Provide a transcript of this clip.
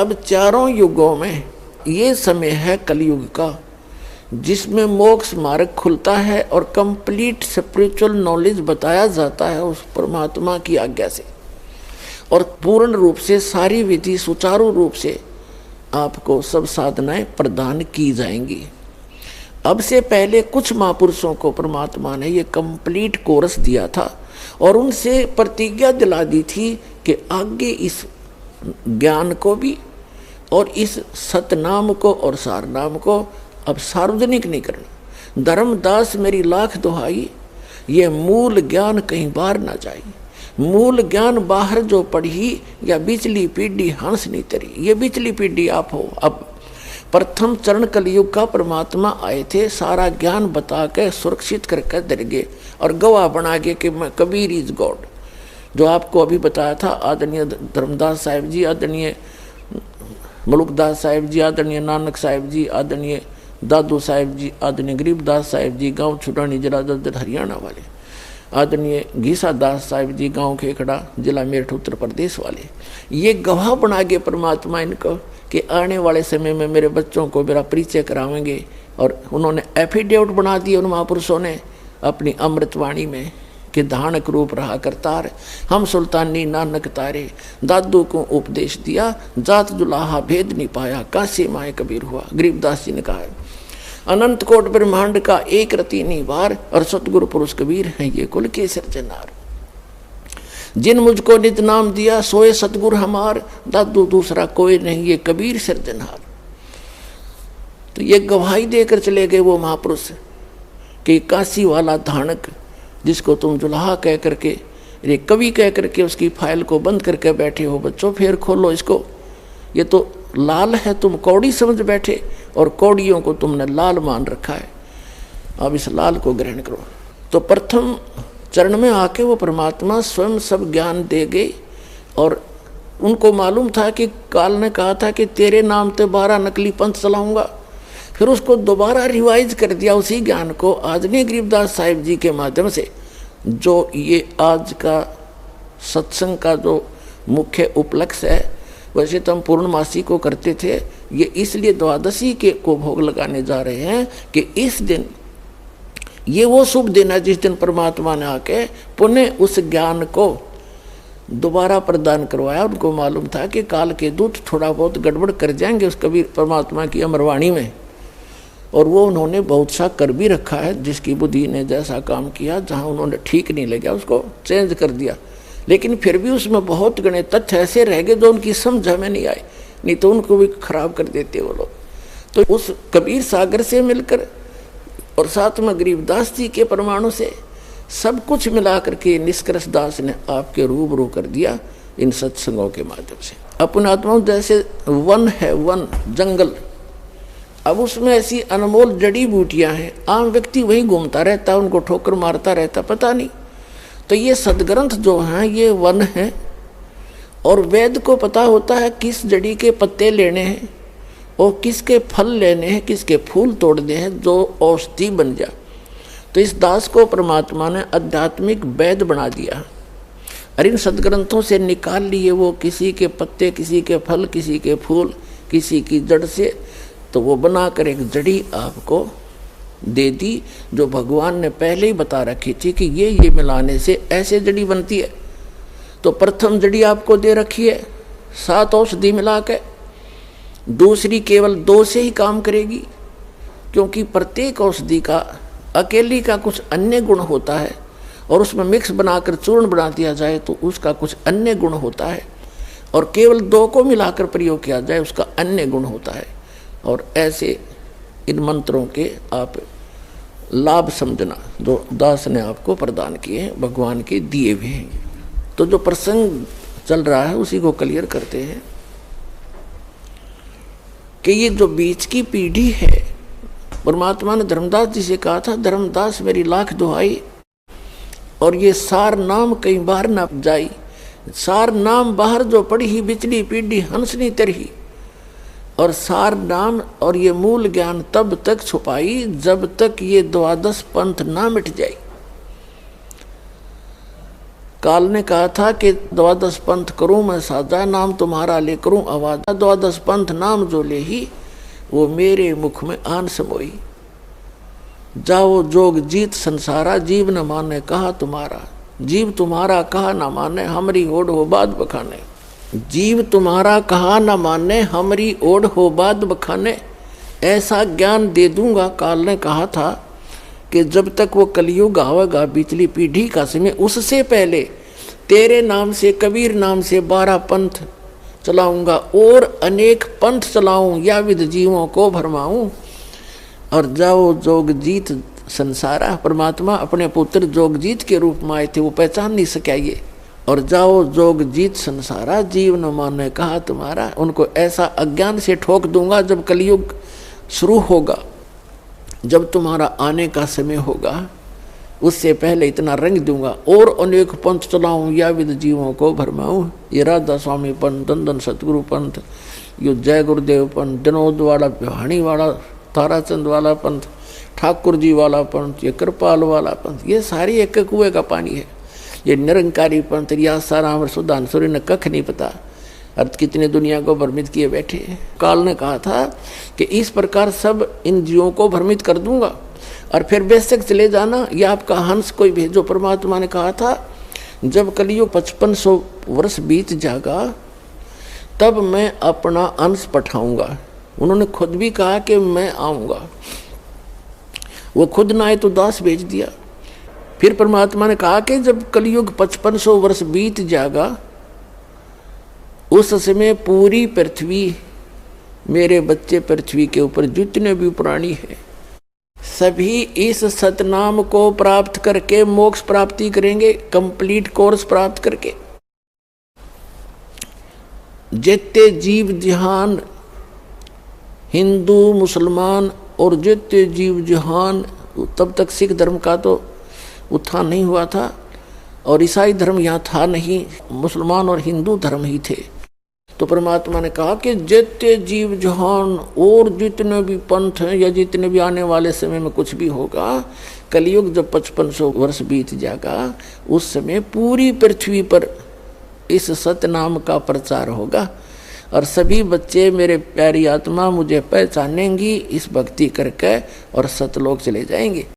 अब चारों युगों में ये समय है कलयुग का, जिसमें मोक्ष मार्ग खुलता है और कंप्लीट स्पिरिचुअल नॉलेज बताया जाता है उस परमात्मा की आज्ञा से, और पूर्ण रूप से सारी विधि सुचारू रूप से आपको सब साधनाएं प्रदान की जाएंगी। अब से पहले कुछ महापुरुषों को परमात्मा ने ये कंप्लीट कोर्स दिया था और उनसे प्रतिज्ञा दिला दी थी कि आगे इस ज्ञान को भी और इस सतनाम को और सारनाम को अब सार्वजनिक नहीं करना। धर्मदास मेरी लाख दुहाई, ये मूल ज्ञान कहीं बाहर ना जाए। मूल ज्ञान बाहर जो पढ़ी या बिचली पीढ़ी हंस नहीं तरी, ये बिचली पीढ़ी आप हो। अब प्रथम चरण कलयुग का परमात्मा आए थे, सारा ज्ञान बता के सुरक्षित करके दर गए और गवाह बना गए कि मैं कबीर इज गॉड। जो आपको अभी बताया था, आदरणीय धर्मदास साहिब जी, आदरणीय मलुकदास साहिब जी, आदरणीय नानक साहिब जी, आदरणीय दादू साहिब जी, आदरणीय गरीबदास साहिब जी गांव छुटानी जिला ददर हरियाणा वाले, आदरणीय घीसा दास साहिब जी गांव खेखड़ा जिला मेरठ उत्तर प्रदेश वाले, ये गवाह बना गए परमात्मा इनको कि आने वाले समय में मेरे बच्चों को मेरा परिचय करावेंगे। और उन्होंने एफिडेविट बना दिए उन महापुरुषों ने अपनी अमृतवाणी में कि धानक रूप रहा करतार, हम सुल्तानी नानक तारे, दादू को उपदेश दिया, जात जुलाहा भेद नहीं पाया, काशी माए कबीर हुआ। गरीबदास जी ने कहा है अनंत कोट ब्रह्मांड का एक रति निवार, और सतगुरु पुरुष कबीर हैं ये कुल के सिरजनार। जिन मुझको निज नाम दिया सोए सतगुरु हमार, दादू दूसरा कोई नहीं ये कबीर सिरजनहार। तो ये गवाही देकर चले गए वो महापुरुष कि काशी वाला धानक जिसको तुम जुलाहा कह करके, ये कवि कह करके उसकी फाइल को बंद करके बैठे हो, बच्चों फिर खोलो इसको, ये तो लाल है, तुम कौड़ी समझ बैठे और कौड़ियों को तुमने लाल मान रखा है, अब इस लाल को ग्रहण करो। तो प्रथम चरण में आके वो परमात्मा स्वयं सब ज्ञान दे गए और उनको मालूम था कि काल ने कहा था कि तेरे नाम पे 12 नकली पंथ चलाऊंगा। फिर उसको दोबारा रिवाइज कर दिया उसी ज्ञान को आदरणीय गरीबदास साहिब जी के माध्यम से। जो ये आज का सत्संग का जो मुख्य उपलक्ष्य है, वैसे तो हम पूर्णमासी को करते थे, ये इसलिए द्वादशी के को भोग लगाने जा रहे हैं कि इस दिन ये वो शुभ दिन है जिस दिन परमात्मा ने आके पुनः उस ज्ञान को दोबारा प्रदान करवाया। उनको मालूम था कि काल के दूत थोड़ा बहुत गड़बड़ कर जाएंगे उस कबीर परमात्मा की अमरवाणी में, और वो उन्होंने बहुत सा कर भी रखा है। जिसकी बुद्धि ने जैसा काम किया, जहाँ उन्होंने ठीक नहीं लगा उसको चेंज कर दिया, लेकिन फिर भी उसमें बहुत गणे तथ्य ऐसे रह गए जो उनकी समझ में नहीं आए, नहीं तो उनको भी खराब कर देते वो लोग। तो उस कबीर सागर से मिलकर और साथ में गरीबदास जी के परमाणु से सब कुछ मिला करके निष्कर्ष दास ने आपके रूबरू कर दिया इन सत्संगों के माध्यम से। अपने आत्माओं जैसे वन है, वन जंगल, अब उसमें ऐसी अनमोल जड़ी बूटियां हैं, आम व्यक्ति वहीं घूमता रहता, उनको ठोकर मारता रहता, पता नहीं। तो ये सदग्रंथ जो हैं ये वन है, और वेद को पता होता है किस जड़ी के पत्ते लेने हैं और किसके फल लेने हैं, किसके फूल तोड़ने हैं जो औषधि बन जा। तो इस दास को परमात्मा ने आध्यात्मिक वैद बना दिया और इन सदग्रंथों से निकाल लिए वो किसी के पत्ते, किसी के फल, किसी के फूल, किसी की जड़ से, तो वो बनाकर एक जड़ी आपको दे दी जो भगवान ने पहले ही बता रखी थी कि ये मिलाने से ऐसे जड़ी बनती है। तो प्रथम जड़ी आपको दे रखी है 7 औषधि मिला के, दूसरी केवल 2 से ही काम करेगी, क्योंकि प्रत्येक औषधि का अकेली का कुछ अन्य गुण होता है और उसमें मिक्स बनाकर चूर्ण बना दिया जाए तो उसका कुछ अन्य गुण होता है, और केवल 2 को मिलाकर प्रयोग किया जाए उसका अन्य गुण होता है। और ऐसे इन मंत्रों के आप लाभ समझना जो दास ने आपको प्रदान किए हैं, भगवान के दिए हुए हैं। तो जो प्रसंग चल रहा है उसी को क्लियर करते हैं कि ये जो बीच की पीढ़ी है, परमात्मा ने धर्मदास जी से कहा था, धर्मदास मेरी लाख दुहाई, और ये सार नाम कहीं बाहर ना जाई, सार नाम बाहर जो पड़ी ही बिचली पीढ़ी हंसनी तरही, और सार नाम और ये मूल ज्ञान तब तक छुपाई जब तक ये 12 पंथ ना मिट जाए। काल ने कहा था कि 12 पंथ करूं मैं साजा, नाम तुम्हारा ले करूं आवाजा। 12 पंथ नाम जो ले ही, वो मेरे मुख में आन समोई। जाओ जोग जीत संसारा, जीव न माने कहा तुम्हारा। जीव तुम्हारा कहा न माने, हमरी ओढ़ हो बाद बखाने। जीव तुम्हारा कहा न माने, हमरी ओढ़ हो बाद बखाने। ऐसा ज्ञान दे दूंगा, काल ने कहा था कि जब तक वो कलयुग आवेगा, पिछली पीढ़ी का समय, उससे पहले तेरे नाम से, कबीर नाम से 12 पंथ चलाऊंगा और अनेक पंथ चलाऊं, या विद जीवों को भरमाऊं। और जाओ जोगजीत संसारा, परमात्मा अपने पुत्र जोगजीत के रूप में आए थे, वो पहचान नहीं सका ये। और जाओ जोगजीत संसारा, जीव न माने कहा तुम्हारा। उनको ऐसा अज्ञान से ठोक दूंगा जब कलयुग शुरू होगा, जब तुम्हारा आने का समय होगा, उससे पहले इतना रंग दूंगा। और अनेक पंथ चलाऊं, या विद जीवों को भरमाऊं। ये राधा स्वामी पंथ, दंदन सतगुरु पंथ, यो जय गुरुदेव पंथ, विनोद वाला, बिहाणी वाला, ताराचंद वाला पंथ, ठाकुर जी वाला पंथ, ये कृपाल वाला पंथ, ये सारी एक कुएं का पानी है। ये निरंकारी पंथ, रियासाराम और सुधांसुरी ने कख नहीं पता, अर्थ कितने दुनिया को भ्रमित किए बैठे। काल ने कहा था कि इस प्रकार सब इन जीवों को भ्रमित कर दूंगा और फिर बेशक चले जाना, या आपका हंस कोई भेजो। परमात्मा ने कहा था जब कलयुग 5500 वर्ष बीत जाएगा, तब मैं अपना अंश पठाऊंगा। उन्होंने खुद भी कहा कि मैं आऊंगा, वो खुद ना आए तो दास भेज दिया। फिर परमात्मा ने कहा कि जब कलयुग 5500 वर्ष बीत जाएगा, उस समय पूरी पृथ्वी, मेरे बच्चे पृथ्वी के ऊपर जितने भी प्राणी हैं, सभी इस सतनाम को प्राप्त करके मोक्ष प्राप्ति करेंगे, कंप्लीट कोर्स प्राप्त करके। जितने जीव जहान, हिंदू मुसलमान और जितने जीव जहान, तब तक सिख धर्म का तो उत्थान नहीं हुआ था और ईसाई धर्म यहाँ था नहीं, मुसलमान और हिंदू धर्म ही थे। तो परमात्मा ने कहा कि जितने जीव जहान और जितने भी पंथ हैं, या जितने भी आने वाले समय में कुछ भी होगा, कलयुग जब 5500 वर्ष बीत जाएगा, उस समय पूरी पृथ्वी पर इस सतनाम का प्रचार होगा और सभी बच्चे मेरे प्यारी आत्मा मुझे पहचानेंगी इस भक्ति करके और सतलोक चले जाएंगे।